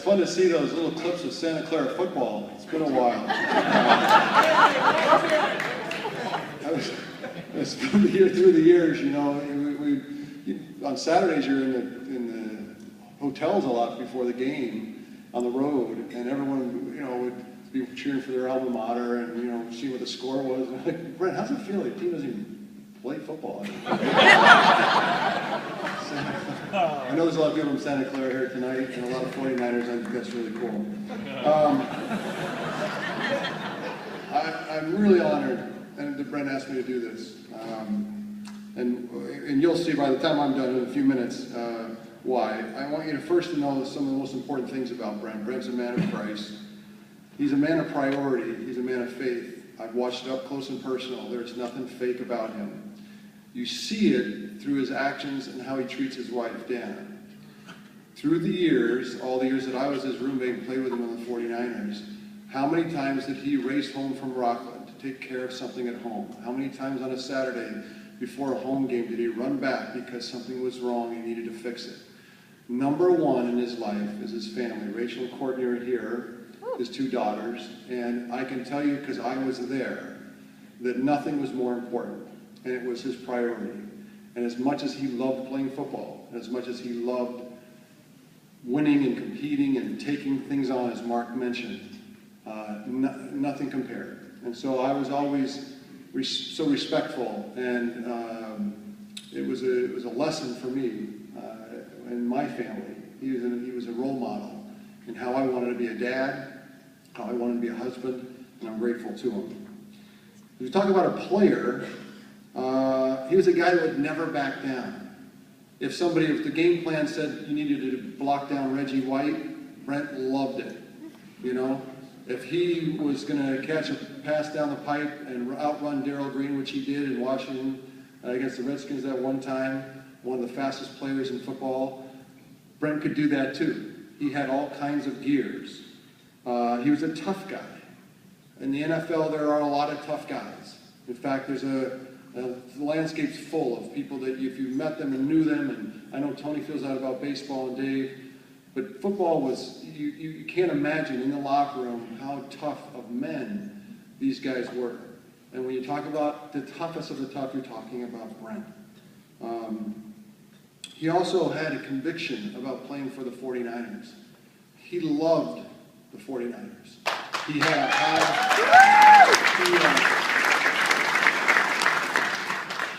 fun to see those little clips of Santa Clara football. It's been a while. It's through the years, you know. On Saturdays, you're in the hotels a lot before the game on the road, and everyone, you know, would be cheering for their alma mater and, you know, see what the score was. And I'm like, Brent, how's it feel? Your team doesn't even play football. I know there's a lot of people from Santa Clara here tonight, and a lot of 49ers. I think that's really cool. I'm really honored that Brent asked me to do this. And you'll see by the time I'm done in a few minutes why. I want you to first to know some of the most important things about Brent. Brent's a man of Christ. He's a man of priority. He's a man of faith. I've watched it up close and personal. There's nothing fake about him. You see it through his actions and how he treats his wife, Dana. Through the years, all the years that I was his roommate and played with him on the 49ers, how many times did he race home from Rockland to take care of something at home? How many times on a Saturday before a home game did he run back because something was wrong and he needed to fix it? Number one in his life is his family. Rachel and Courtney are here, his two daughters, and I can tell you, because I was there, that nothing was more important, and it was his priority. And as much as he loved playing football, and as much as he loved winning and competing and taking things on, as Mark mentioned, nothing compared. And so I was always so respectful, and it was a lesson for me and my family. He was a role model in how I wanted to be a dad, how I wanted to be a husband, and I'm grateful to him. If you talk about a player, he was a guy that would never back down. If the game plan said you needed to block down Reggie White, Brent loved it, you know. If he was going to catch a pass down the pipe and outrun Darryl Green, which he did in Washington against the Redskins that one time, one of the fastest players in football, Brent could do that too. He had all kinds of gears. He was a tough guy. In the NFL, there are a lot of tough guys. In fact, there's the landscape's full of people that if you met them and knew them, and I know Tony feels that about baseball and Dave, but football was, you can't imagine in the locker room how tough of men these guys were. And when you talk about the toughest of the tough, you're talking about Brent. He also had a conviction about playing for the 49ers. He loved the 49ers. He had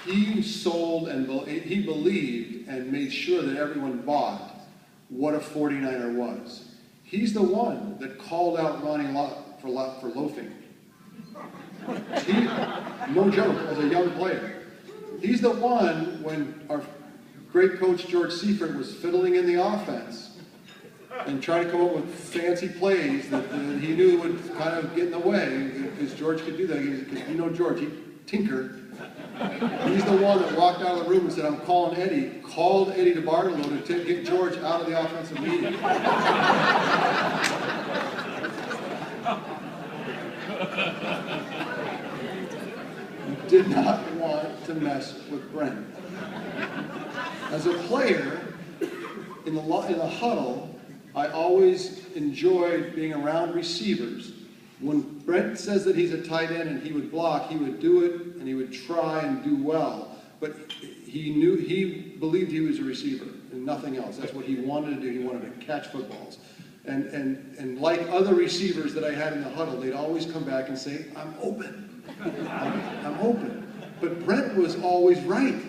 he sold and he believed and made sure that everyone bought what a 49er was. He's the one that called out Ronnie Lott for loafing. No joke, as a young player. He's the one, when our great coach George Seifert was fiddling in the offense and trying to come up with fancy plays that he knew would kind of get in the way, because George could do that. Because you know George, he'd tinker. He's the one that walked out of the room and said, I'm calling Eddie. Called Eddie DeBartolo to get George out of the offensive meeting. Did not want to mess with Brent. As a player, in the huddle, I always enjoyed being around receivers. When Brent says that he's a tight end and he would block, he would do it and he would try and do well. But he believed he was a receiver and nothing else. That's what he wanted to do. He wanted to catch footballs. And like other receivers that I had in the huddle, they'd always come back and say, I'm open. I'm open. But Brent was always right.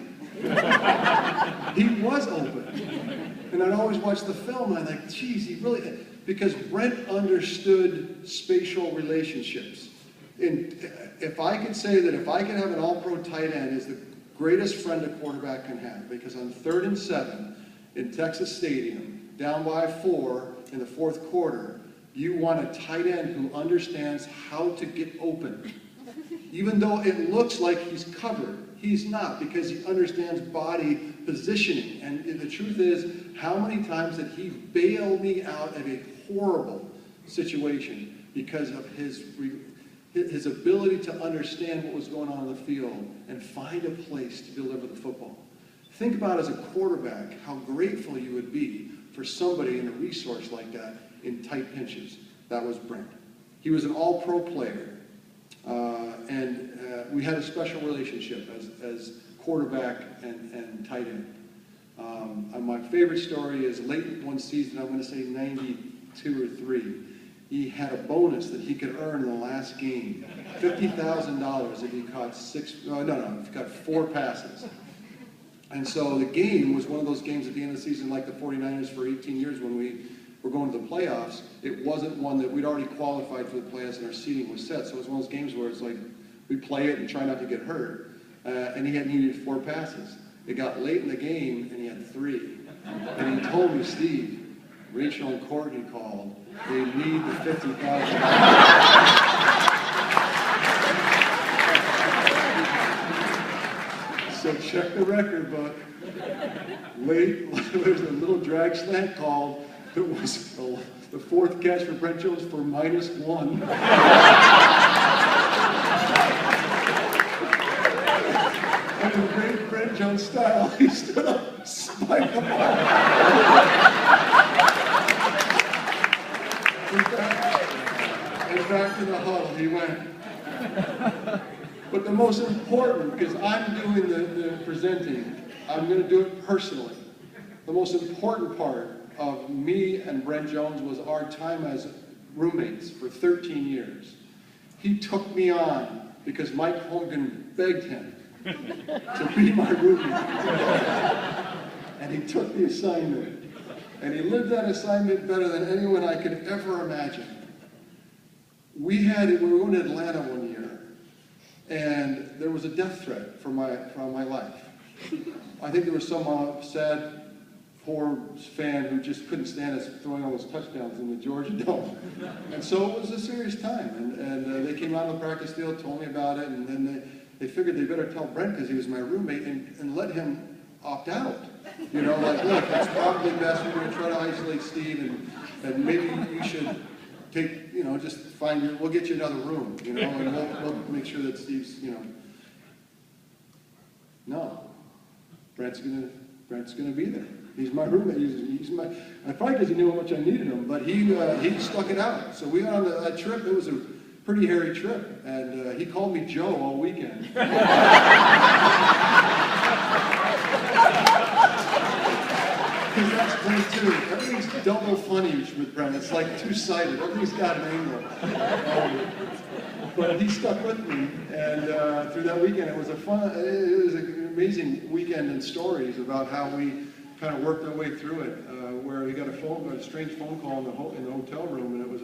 He was open. And I'd always watch the film and I'm like, geez, he really... Because Brent understood spatial relationships. And if I could say that if I could have an all-pro tight end is the greatest friend a quarterback can have, because on 3rd and 7 in Texas Stadium, down by 4 in the 4th quarter, you want a tight end who understands how to get open. Even though it looks like he's covered, he's not, because he understands body positioning. And the truth is, how many times did he bail me out of a horrible situation because of his ability to understand what was going on in the field and find a place to deliver the football. Think about, as a quarterback, how grateful you would be for somebody and a resource like that. in tight pinches. That was Brent. He was an all-pro player, and we had a special relationship as quarterback and tight end. My favorite story is late one season, I'm going to say 92 or 3, he had a bonus that he could earn in the last game, $50,000 if he caught if he caught 4 passes. And so the game was one of those games at the end of the season, like the 49ers for 18 years when we were going to the playoffs. It wasn't one that we'd already qualified for the playoffs and our seating was set. So it was one of those games where it's like we play it and try not to get hurt. And he had needed 4 passes. It got late in the game and he had 3. And he told me, Steve, Rachel and Courtney called. They need the $50,000. So check the record book. Late, there's a little drag slant called. It was the 4th catch for Brent Jones for -1. And in great Brent Jones style, he stood up, spiked the ball. And back to the huddle he went. But the most important, because I'm doing the presenting, I'm going to do it personally. The most important part of me and Brent Jones was our time as roommates for 13 years. He took me on because Mike Holmgren begged him to be my roommate. And he took the assignment. And he lived that assignment better than anyone I could ever imagine. We were going to Atlanta one year, and there was a death threat for my life. I think there was some sad, poor fan who just couldn't stand us throwing all those touchdowns in the Georgia Dome. And so it was a serious time, and they came out on the practice field, told me about it, and then they figured they better tell Brent because he was my roommate and let him opt out. You know, like, look, it's probably best we're going to try to isolate Steve, and maybe you should take, just we'll get you another room, and we'll make sure that Steve's, No. Brent's gonna be there. He's my roommate. He's my. Probably because he knew how much I needed him, but he stuck it out. So we went on that trip. It was a pretty hairy trip, and he called me Joe all weekend. Because that's Brent too. Everything's double funny with Brent. It's like two-sided. Everything's got an angle. But he stuck with me, and through that weekend, it was an amazing weekend and stories about how we kind of worked our way through it. Where he got a strange phone call in the hotel room, and it was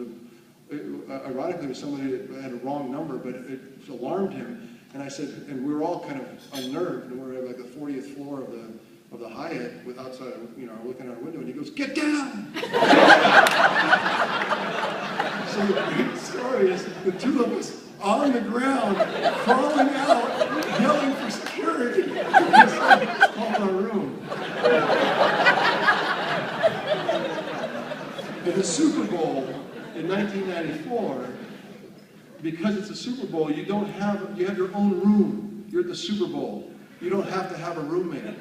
ironically, it was somebody that had a wrong number, but it alarmed him. And I said, and we were all kind of unnerved, and we were at like the 40th floor of the Hyatt, outside, looking out our window, and he goes, "Get down!" So the great story is the two of us on the ground, crawling out, yelling for security. It's called our room. In the Super Bowl in 1994, because it's a Super Bowl, you have your own room. You're at the Super Bowl. You don't have to have a roommate.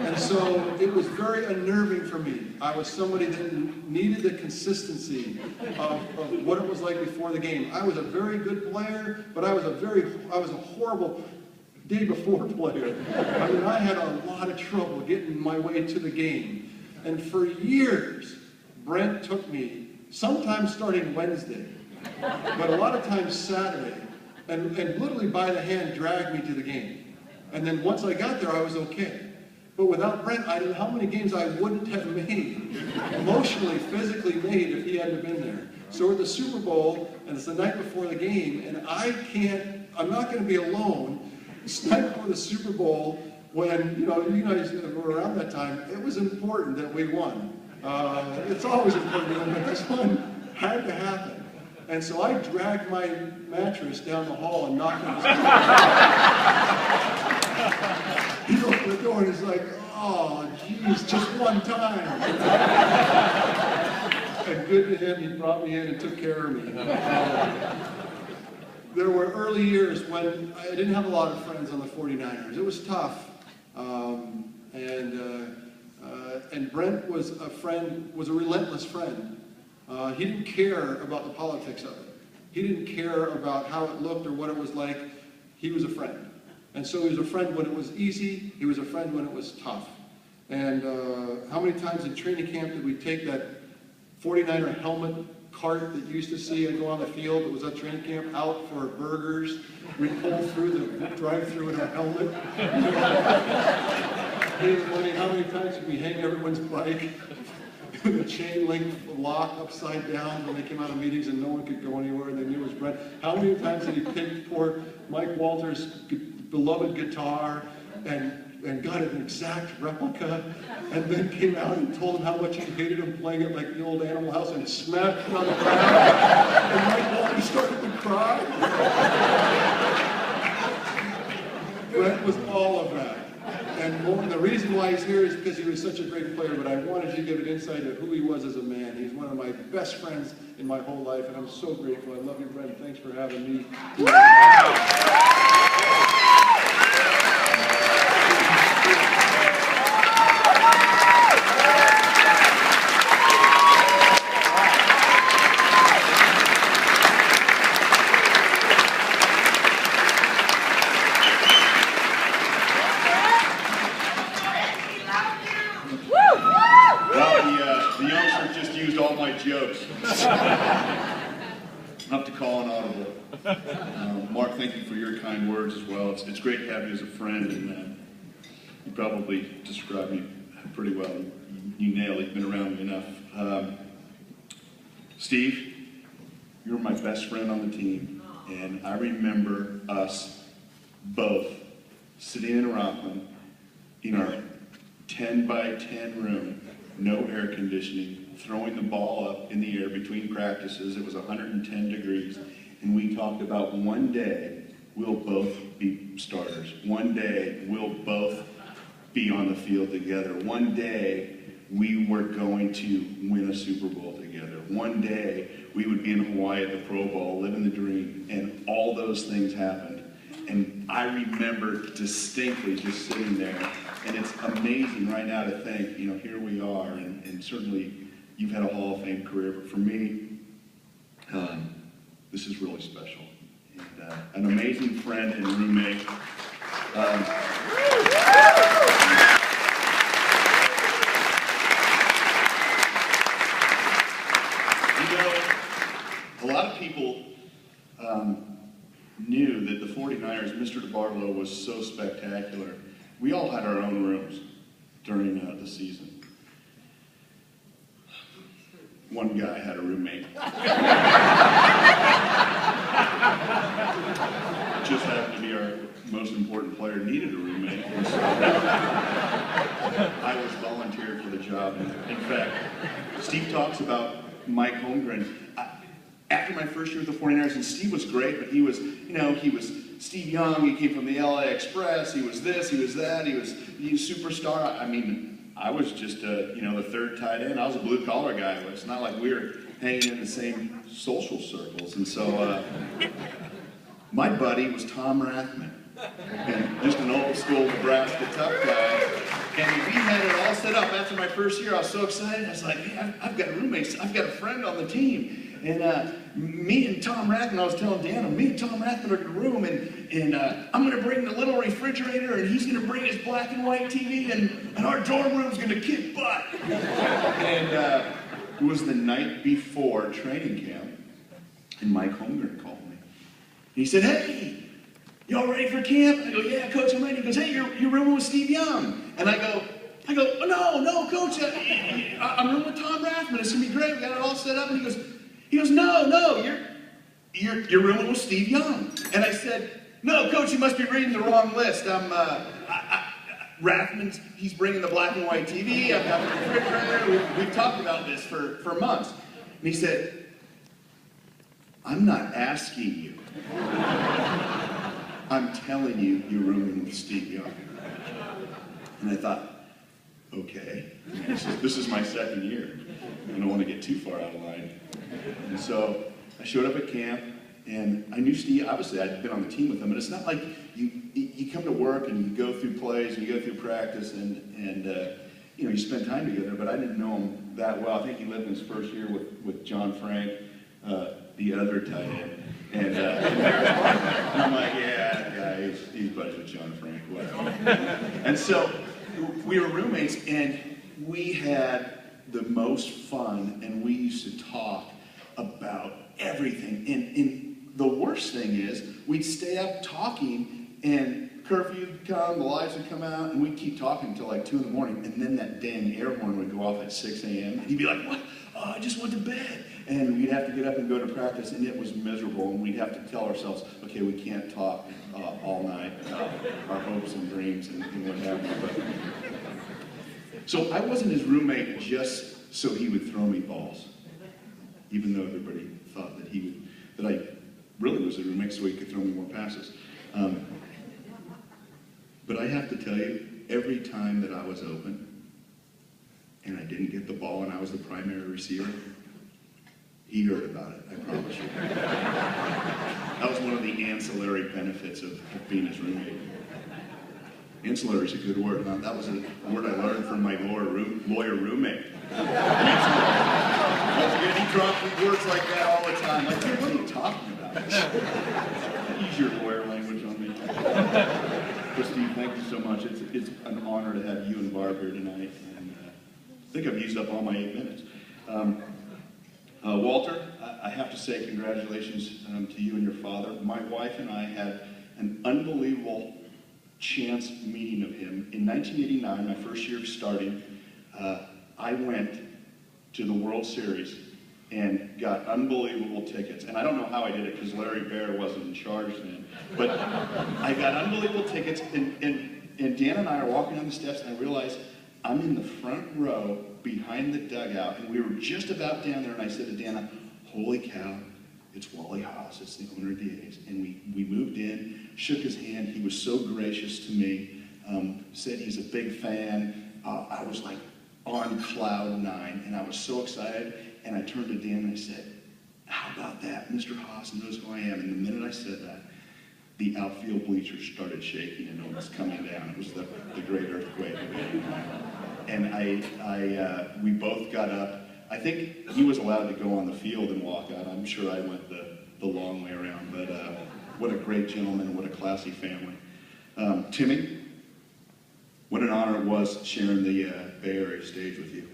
And so it was very unnerving for me. I was somebody that needed the consistency of what it was like before the game. I was a very good player, but I was a horrible day before player. I mean, I had a lot of trouble getting my way to the game. And for years, Brent took me, sometimes starting Wednesday, but a lot of times Saturday, and literally by the hand dragged me to the game. And then once I got there, I was okay. But without Brent, I don't know how many games I wouldn't have made, emotionally, physically made, if he hadn't been there. So we're at the Super Bowl, and it's the night before the game, and I'm not going to be alone. It's the night before the Super Bowl, when, you guys were around that time, it was important that we won. It's always important to win, but this one had to happen. And so I dragged my mattress down the hall and knocked on his door. He opened the door and he's like, "Oh, geez, just one time." And good to him, he brought me in and took care of me. There were early years when I didn't have a lot of friends on the 49ers. It was tough. And Brent was a relentless friend. He didn't care about the politics of it. He didn't care about how it looked or what it was like. He was a friend. And so he was a friend when it was easy. He was a friend when it was tough. And how many times in training camp did we take that 49er helmet cart that you used to see and go on the field that was at training camp out for burgers? We'd pull through the drive-through in our helmet. How many times did we hang everyone's bike with a chain link lock upside down when they came out of meetings and no one could go anywhere and they knew it was Brent? How many times did he pick poor Mike Walter's beloved guitar and got an exact replica, and then came out and told him how much he hated him playing it like the old Animal House and smacked him on the ground, and Mike Walter started to cry? Brent was all of that. And more, the reason why he's here is because he was such a great player, but I wanted you to give an insight of who he was as a man. He's one of my best friends in my whole life, and I'm so grateful. I love you, Brent. Thanks for having me. Jokes. Up to call an audible. Mark, thank you for your kind words as well. It's great to have you as a friend, and you probably described me pretty well. You nailed it. You've been around me enough. Steve, you were my best friend on the team, and I remember us both sitting in Rockland in our 10 by 10 room, no air conditioning, throwing the ball up in the air between practices. It was 110 degrees, and we talked about one day we'll both be starters. One day we'll both be on the field together. One day we were going to win a Super Bowl together. One day we would be in Hawaii at the Pro Bowl, living the dream, and all those things happened. And I remember distinctly just sitting there, and it's amazing right now to think, here we are, and certainly you've had a Hall of Fame career, but for me, this is really special. And an amazing friend and roommate. A lot of people knew that the 49ers, Mr. DeBartolo was so spectacular. We all had our own rooms during the season. One guy had a roommate. Just happened to be our most important player, needed a roommate. And so I was volunteered for the job. In fact, Steve talks about Mike Holmgren. After my first year with the 49ers, and Steve was great, but he was Steve Young, he came from the LA Express, he was this, he was that, he was a superstar. I mean, I was just, the third tight end. I was a blue-collar guy. It's not like we were hanging in the same social circles. And so my buddy was Tom Rathman, just an old-school Nebraska tough guy. And we had it all set up. After my first year, I was so excited. I was like, hey, I've got roommates. I've got a friend on the team. And me and Tom Rathman, I was telling Dan, me and Tom Rathman are in the room, and I'm going to bring the little refrigerator, and he's going to bring his black and white TV, and our dorm room's going to kick butt. And it was the night before training camp, and Mike Holmgren called me. He said, hey, y'all ready for camp? I go, yeah, Coach, I'm ready. He goes, hey, you're rooming with Steve Young. And I go, oh, no, Coach, I'm rooming with Tom Rathman. It's going to be great. We got it all set up. And he goes, no, you're rooming with Steve Young. And I said, no, Coach, you must be reading the wrong list. Rathman's, he's bringing the black and white TV. I've got the refrigerator. We've talked about this for months. And he said, I'm not asking you. I'm telling you, you're rooming with Steve Young. And I thought, okay, this is my second year. I don't want to get too far out of line. And so I showed up at camp, and I knew Steve. Obviously, I'd been on the team with him, and it's not like you come to work and you go through plays and you go through practice and you spend time together. But I didn't know him that well. I think he lived in his first year with John Frank, the other tight end. And I'm like, yeah, guy, he's buddies with John Frank, whatever. And so we were roommates, and we had the most fun, and we used to talk about everything. And the worst thing is, we'd stay up talking, and curfew would come, the lights would come out, and we'd keep talking until like 2 in the morning, and then that dang air horn would go off at 6 a.m., and he'd be like, what? Oh, I just went to bed. And we'd have to get up and go to practice, and it was miserable, and we'd have to tell ourselves, okay, we can't talk all night about our hopes and dreams and what have you. But, so I wasn't his roommate just so he would throw me balls, even though everybody thought that I really was a roommate so he could throw me more passes. But I have to tell you, every time that I was open and I didn't get the ball and I was the primary receiver, he heard about it, I promise you. That was one of the ancillary benefits of being his roommate. Ancillary is a good word. Huh? That was a word I learned from my lawyer roommate. That's good. He dropped words like that all the time. Like, hey, what are you talking about? Use your lawyer language on me. Steve, thank you so much. It's an honor to have you and Barb here tonight. And I think I've used up all my 8 minutes. Walter, I have to say congratulations to you and your father. My wife and I had an unbelievable chance meeting of him. In 1989, my first year of starting, I went to the World Series and got unbelievable tickets. And I don't know how I did it because Larry Baer wasn't in charge then. But I got unbelievable tickets, and Dan and I are walking down the steps, and I realized I'm in the front row behind the dugout, and we were just about down there, and I said to Dana, holy cow, it's Wally Haas, it's the owner of the A's. And we moved in, shook his hand, he was so gracious to me, said he's a big fan. I was like on cloud 9, and I was so excited, and I turned to Dan and I said, how about that? Mr. Haas knows who I am. And the minute I said that, the outfield bleachers started shaking and almost coming down. It was the great earthquake. And we both got up. I think he was allowed to go on the field and walk out. I'm sure I went the long way around. But what a great gentleman, what a classy family. Timmy, what an honor it was sharing the Bay Area stage with you.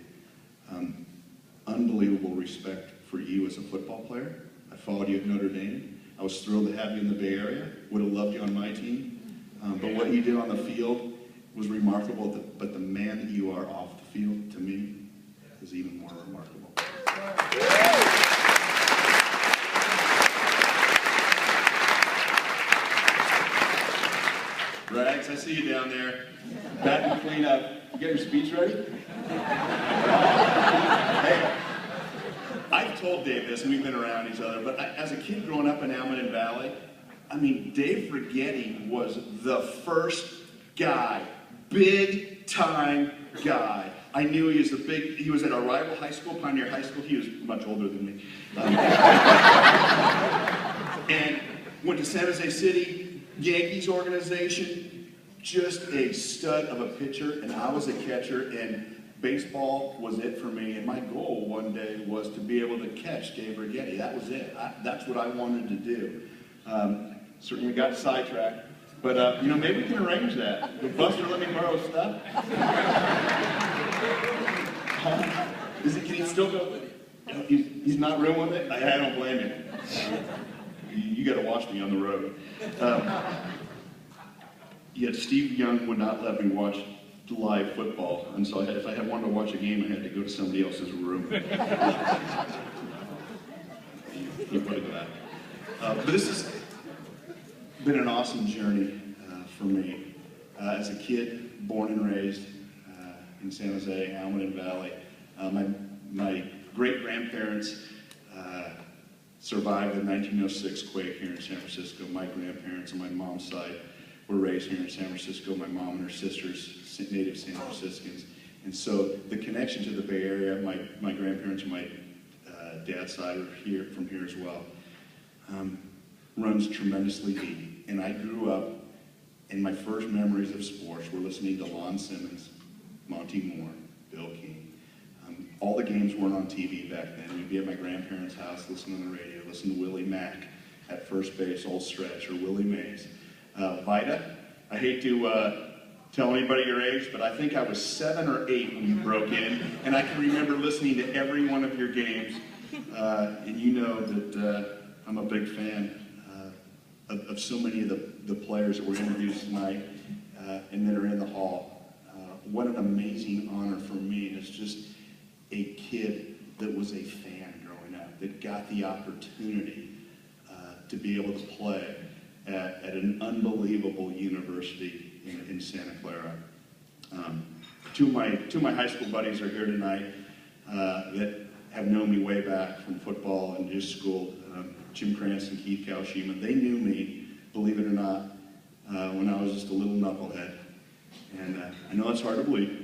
Unbelievable respect for you as a football player. I followed you at Notre Dame. I was thrilled to have you in the Bay Area. Would have loved you on my team. But what you did on the field was remarkable. But the man that you are off the field, to me, is even more remarkable. Rags, I see you down there. Back and clean up. You got your speech ready? Hey, I've told Dave this, and we've been around each other, but as a kid growing up in Almaden Valley, I mean, Dave Rigetti was the first guy, big-time guy. I knew he was at our rival high school, Pioneer High School. He was much older than me. And went to San Jose City, Yankees organization, just a stud of a pitcher, and I was a catcher, and baseball was it for me, and my goal one day was to be able to catch Dave Rigetti. That was it. That's what I wanted to do. Certainly got sidetracked, but maybe we can arrange that. Would Buster let me borrow stuff? Can he still go? He's not room with it? I don't blame him. You got to watch me on the road. Yet Steve Young would not let me watch live football, and so if I wanted to watch a game, I had to go to somebody else's room. He put it back. But this has been an awesome journey for me. As a kid, born and raised in San Jose, Almaden Valley, my great-grandparents survived the 1906 quake here in San Francisco. My grandparents on my mom's side were raised here in San Francisco. My mom and her sisters, native San Franciscans. And so the connection to the Bay Area, my grandparents on my dad's side are from here as well, runs tremendously deep. And I grew up, and my first memories of sports were listening to Lon Simmons, Monty Moore, Bill King. all the games weren't on TV back then. We'd be at my grandparents' house, listening to the radio, listening to Willie Mack at first base, Old Stretch, or Willie Mays. Vida, I hate to tell anybody your age, but I think I was 7 or 8 when you broke in, and I can remember listening to every one of your games, and you know that I'm a big fan of so many of the players that were introduced tonight and that are in the hall. What an amazing honor for me as just a kid that was a fan growing up, that got the opportunity to be able to play at an unbelievable university in Santa Clara. Two of my high school buddies are here tonight that have known me way back from football and just school. Jim Cranston, Keith Kawashima. They knew me, believe it or not, when I was just a little knucklehead. And I know it's hard to believe,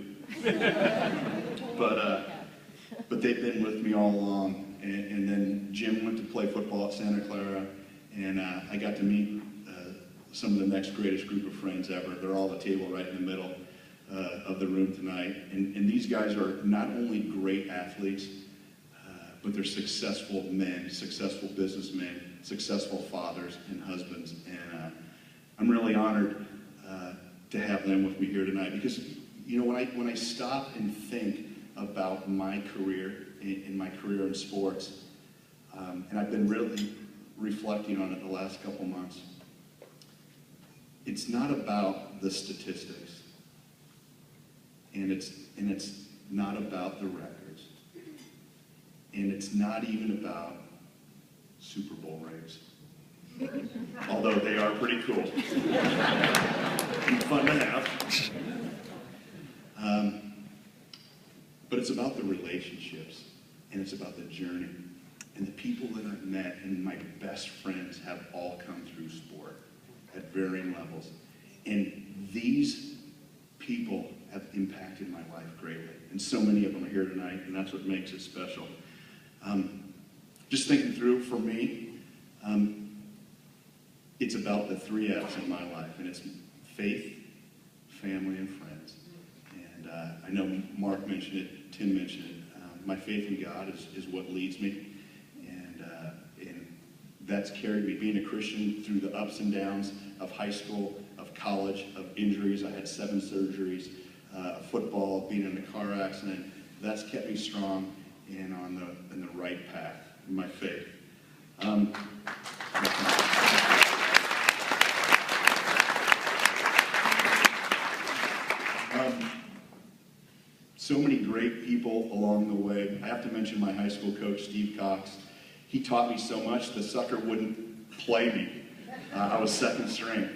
but they've been with me all along. And then Jim went to play football at Santa Clara, and I got to meet some of the next greatest group of friends ever. They're all at the table right in the middle of the room tonight. And these guys are not only great athletes, but they're successful men, successful businessmen, successful fathers and husbands. And I'm really honored to have them with me here tonight, because you know, when I stop and think about my career in my career in sports, and I've been really reflecting on it the last couple months, it's not about the statistics, and it's not about the records, and it's not even about Super Bowl rings. Although they are pretty cool and fun to have. But it's about the relationships, and it's about the journey. And the people that I've met and my best friends have all come through sport at varying levels. And these people have impacted my life greatly. And so many of them are here tonight, and that's what makes it special. Just thinking through, for me, it's about the 3 F's in my life, and it's faith, family, and friends. And I know Mark mentioned it, Tim mentioned it. My faith in God is what leads me, and that's carried me, being a Christian, through the ups and downs of high school, of college, of injuries. I had 7 surgeries, football, being in a car accident. That's kept me strong and in the right path, in my faith. So many great people along the way. I have to mention my high school coach, Steve Cox. He taught me so much, the sucker wouldn't play me. I was 2nd string,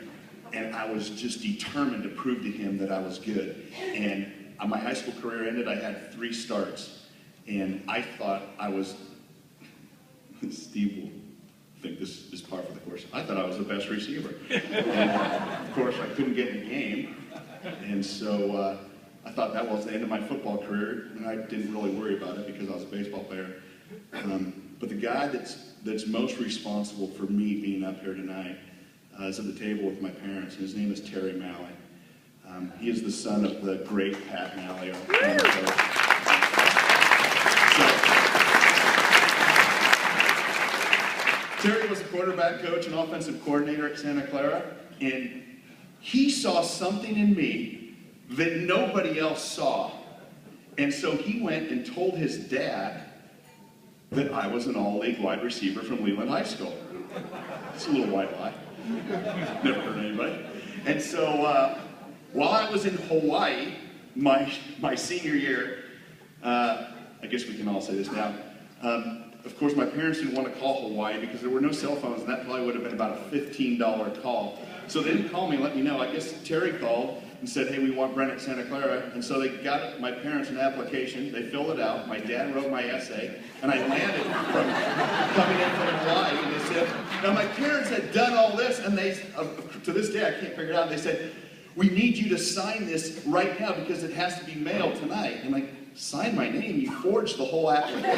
and I was just determined to prove to him that I was good. And my high school career ended, I had 3 starts, and I thought I was, Steve will think this is par for the course, I thought I was the best receiver. And of course, I couldn't get in the game, and so I thought that was the end of my football career, and I didn't really worry about it because I was a baseball player. But the guy that's most responsible for me being up here tonight is at the table with my parents, and his name is Terry Malley. He is the son of the great Pat Malley. Terry was a quarterback coach and offensive coordinator at Santa Clara, and he saw something in me that nobody else saw. And so he went and told his dad that I was an all-league wide receiver from Leland High School. It's a little white lie. Never hurt anybody. And so while I was in Hawaii, my senior year, I guess we can all say this now, of course my parents didn't want to call Hawaii because there were no cell phones, and that probably would have been about a $15 call. So they didn't call me and let me know. I guess Terry called and said, hey, we want Brent at Santa Clara. And so they got my parents an application. They filled it out. My dad wrote my essay. And I landed from coming in from Hawaii. And they said, now my parents had done all this. And they, to this day, I can't figure it out. They said, we need you to sign this right now because it has to be mailed tonight. And I'm like, sign my name? You forged the whole application.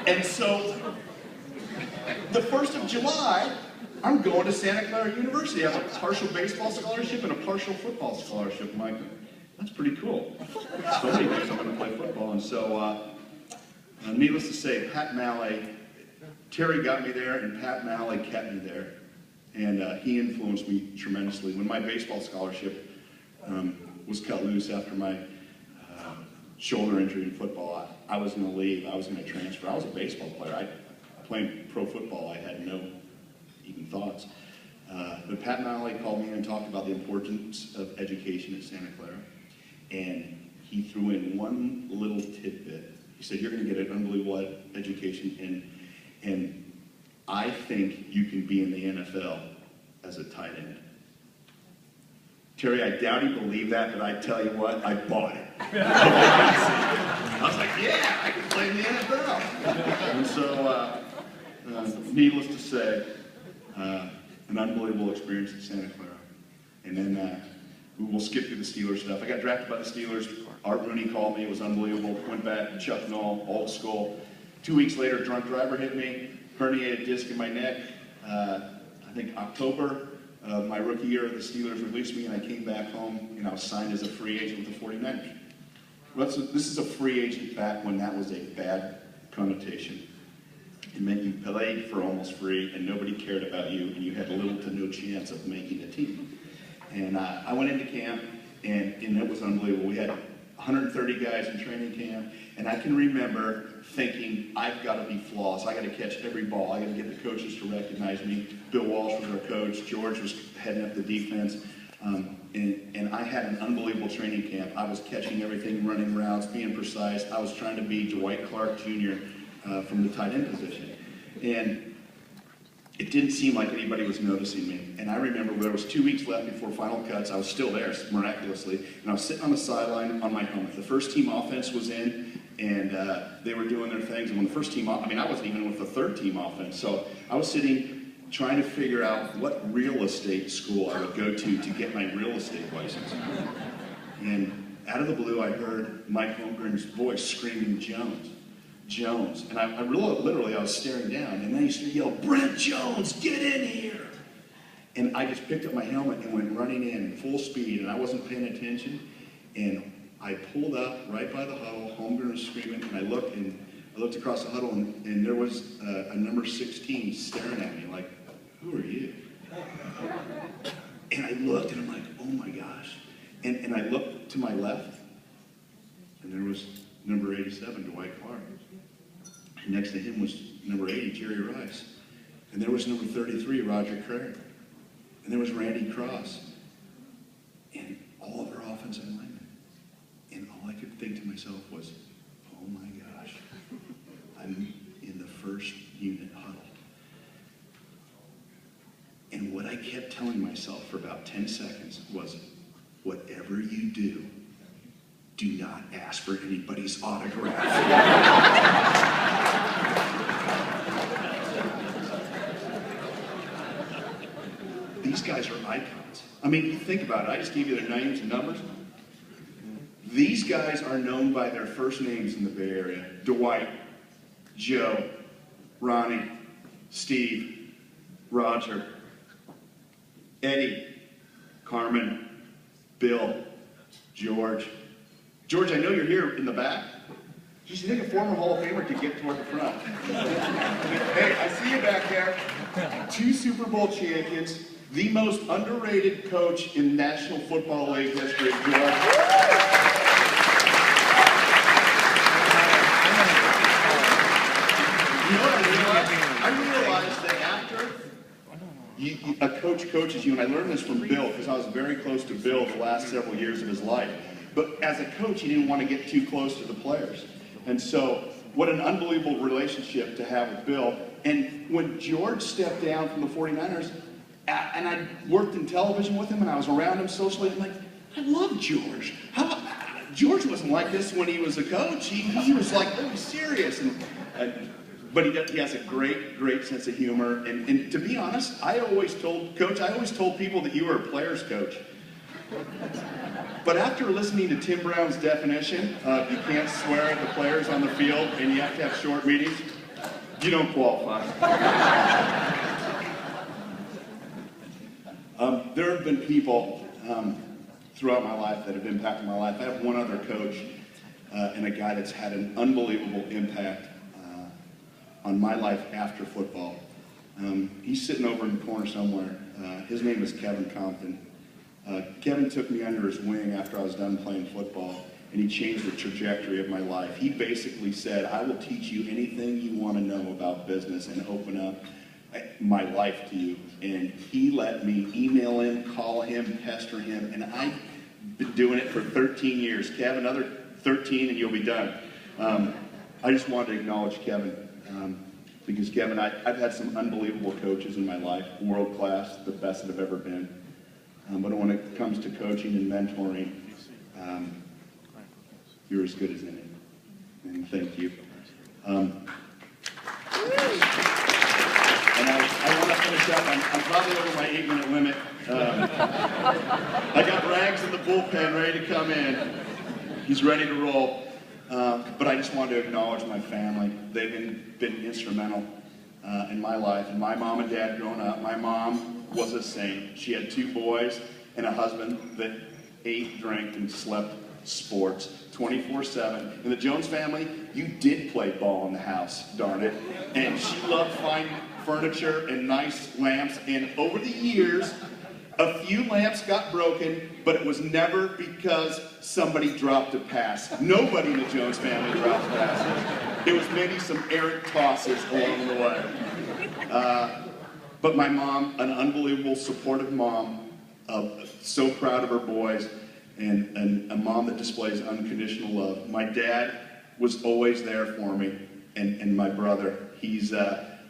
And so the 1st of July, I'm going to Santa Clara University. I have a partial baseball scholarship and a partial football scholarship, Mike. that's pretty cool. So many things, I'm going to play football. And so, needless to say, Pat Malley, Terry got me there, and Pat Malley kept me there. And he influenced me tremendously. When my baseball scholarship was cut loose after my shoulder injury in football, I was going to leave. I was going to transfer. I was a baseball player. Playing pro football, I had no even thoughts. But Pat Malley called me in and talked about the importance of education at Santa Clara. And he threw in one little tidbit. He said, you're going to get an unbelievable education, and I think you can be in the NFL as a tight end. Terry, I doubt he believed that, but I tell you what, I bought it. I was like, yeah, I can play in the NFL. And so, needless to say, an unbelievable experience at Santa Clara. And then we'll skip through the Steelers stuff. I got drafted by the Steelers. Art Rooney called me. It was unbelievable. Went back to Chuck Noll, old school. 2 weeks later, a drunk driver hit me, herniated disc in my neck. I think October of my rookie year, the Steelers released me, and I came back home, and I was signed as a free agent with the 49ers. This is a free agent back when that was a bad connotation. It meant you played for almost free, and nobody cared about you, and you had little to no chance of making a team. And I went into camp, and it was unbelievable. We had 130 guys in training camp, and I can remember thinking, I've got to be flawless. I got to catch every ball. I got to get the coaches to recognize me. Bill Walsh was our coach. George was heading up the defense. And I had an unbelievable training camp. I was catching everything, running routes, being precise. I was trying to be Dwight Clark Jr. From the tight end position. And it didn't seem like anybody was noticing me. And I remember there was 2 weeks left before final cuts. I was still there, miraculously. And I was sitting on the sideline on my helmet. The first team offense was in, and they were doing their things. And when the first team, I wasn't even with the third team offense. So I was sitting trying to figure out what real estate school I would go to get my real estate license. And out of the blue, I heard Mike Holmgren's voice screaming, Jones. Jones. And I literally, I was staring down, and then he yelled, Brent Jones, get in here! And I just picked up my helmet and went running in full speed, and I wasn't paying attention, and I pulled up right by the huddle. Holmgren was screaming, and I looked across the huddle, and there was a number 16 staring at me like, who are you? And I looked, and I'm like, oh my gosh. And I looked to my left, and there was number 87, Dwight Clark. And next to him was number 80, Jerry Rice. And there was number 33, Roger Craig. And there was Randy Cross. And all of our offensive linemen. And all I could think to myself was, oh my gosh, I'm in the first unit huddle. And what I kept telling myself for about 10 seconds was, whatever you do not ask for anybody's autograph. These guys are icons. I mean, you think about it. I just gave you their names and numbers. These guys are known by their first names in the Bay Area. Dwight, Joe, Ronnie, Steve, Roger, Eddie, Carmen, Bill, George. George, I know you're here in the back. Do you think a former Hall of Famer could get toward the front? Hey, I see you back there. 2 Super Bowl champions, the most underrated coach in National Football League history, George. You know what I realized? I realized that after a coach coaches you, and I learned this from Bill, because I was very close to Bill the last several years of his life. But as a coach, he didn't want to get too close to the players. And so, what an unbelievable relationship to have with Bill. And when George stepped down from the 49ers, and I worked in television with him, and I was around him socially, I'm like, I love George. George wasn't like this when he was a coach. He was like really serious. But he has a great, great sense of humor. And to be honest, I always told people that you were a player's coach. But after listening to Tim Brown's definition of you can't swear at the players on the field and you have to have short meetings, you don't qualify. There have been people throughout my life that have impacted my life. I have one other coach and a guy that's had an unbelievable impact on my life after football. He's sitting over in the corner somewhere. His name is Kevin Compton. Kevin took me under his wing after I was done playing football, and he changed the trajectory of my life. He basically said, I will teach you anything you want to know about business and open up my life to you. And he let me email him, call him, pester him, and I've been doing it for 13 years. Kev, another 13 and you'll be done. I just wanted to acknowledge Kevin, because Kevin, I've had some unbelievable coaches in my life, world class, the best that have ever been. But when it comes to coaching and mentoring, you're as good as any. And thank you. And I want to finish up. I'm probably over my 8-minute limit. I got Rags in the bullpen ready to come in. He's ready to roll. But I just wanted to acknowledge my family. They've been instrumental in my life. And my mom and dad growing up, my mom was a saint. She had 2 boys and a husband that ate, drank, and slept sports 24/7. In the Jones family, you did play ball in the house, darn it. And she loved fine furniture and nice lamps. And over the years, a few lamps got broken, but it was never because somebody dropped a pass. Nobody in the Jones family dropped passes. It was maybe some errant tosses along the way. But my mom, an unbelievable, supportive mom, so proud of her boys, and a mom that displays unconditional love. My dad was always there for me, and my brother. He's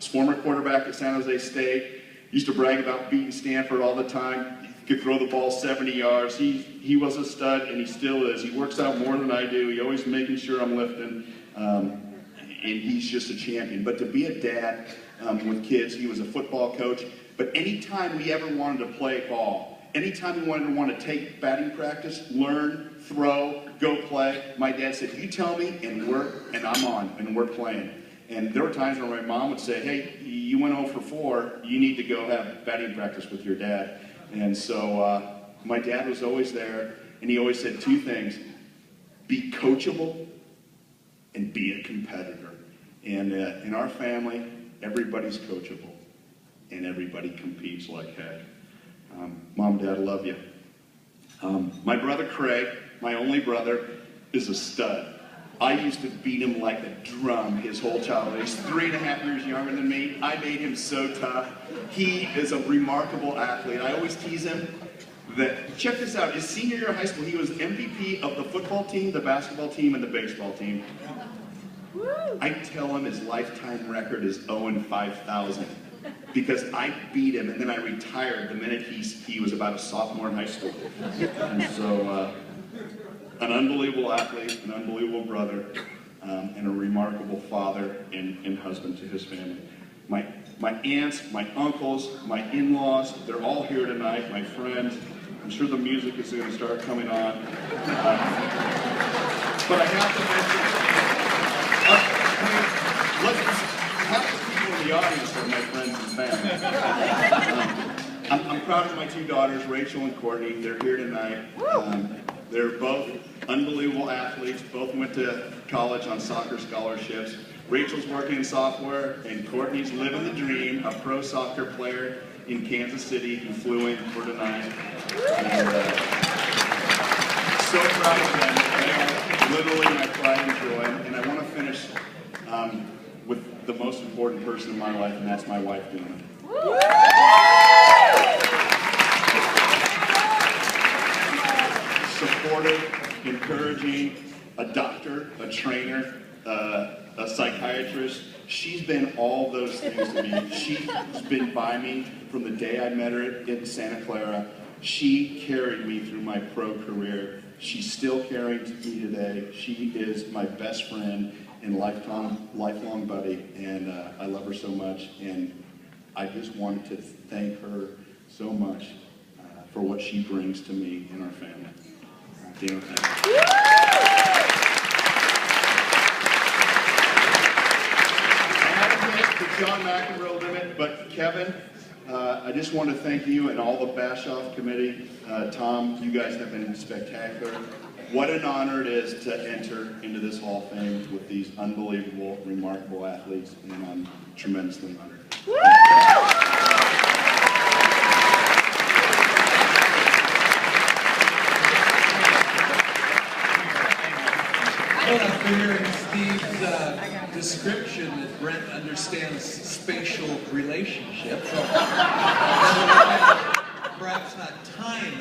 former quarterback at San Jose State. Used to brag about beating Stanford all the time. He could throw the ball 70 yards. He was a stud, and he still is. He works out more than I do. He always making sure I'm lifting, and he's just a champion. But to be a dad with kids, he was a football coach. But anytime we ever wanted to play ball, anytime we wanted to take batting practice, learn, throw, go play, my dad said, you tell me, and I'm on, and we're playing. And there were times where my mom would say, hey, you went 0 for 4, you need to go have batting practice with your dad. And so my dad was always there, and he always said 2 things: be coachable and be a competitor. And in our family, everybody's coachable, and everybody competes like heck. Mom, Dad, I love you. My brother Craig, my only brother, is a stud. I used to beat him like a drum his whole childhood. He's 3.5 years younger than me. I made him so tough. He is a remarkable athlete. I always tease him that, check this out, his senior year of high school, he was MVP of the football team, the basketball team, and the baseball team. I tell him his lifetime record is 0-5,000 because I beat him, and then I retired the minute he was about a sophomore in high school. And so, an unbelievable athlete, an unbelievable brother, and a remarkable father and husband to his family. My aunts, my uncles, my in-laws, they're all here tonight, my friends. I'm sure the music is going to start coming on. But I have to mention, half the people in the audience are my friends and family. I'm proud of my 2 daughters, Rachel and Courtney. They're here tonight. They're both unbelievable athletes. Both went to college on soccer scholarships. Rachel's working in software, and Courtney's living the dream, a pro soccer player in Kansas City who flew in for tonight. And, so proud of them. They are literally my pride and joy. And I want to finish with the most important person in my life, and that's my wife, Dina. Supportive, encouraging, a doctor, a trainer, a psychiatrist. She's been all those things to me. She's been by me from the day I met her in Santa Clara. She carried me through my pro career. She's still carrying me today. She is my best friend and lifelong buddy, and I love her so much. And I just wanted to thank her so much for what she brings to me and our family. Dana, thank you. I haven't hit the John McEnroe limit, but Kevin, I just want to thank you and all the BASHOF committee. Tom, you guys have been spectacular. What an honor it is to enter into this Hall of Fame with these unbelievable, remarkable athletes, and I'm tremendously honored. Well, after hearing Steve's description that Brent understands spatial relationships, perhaps not time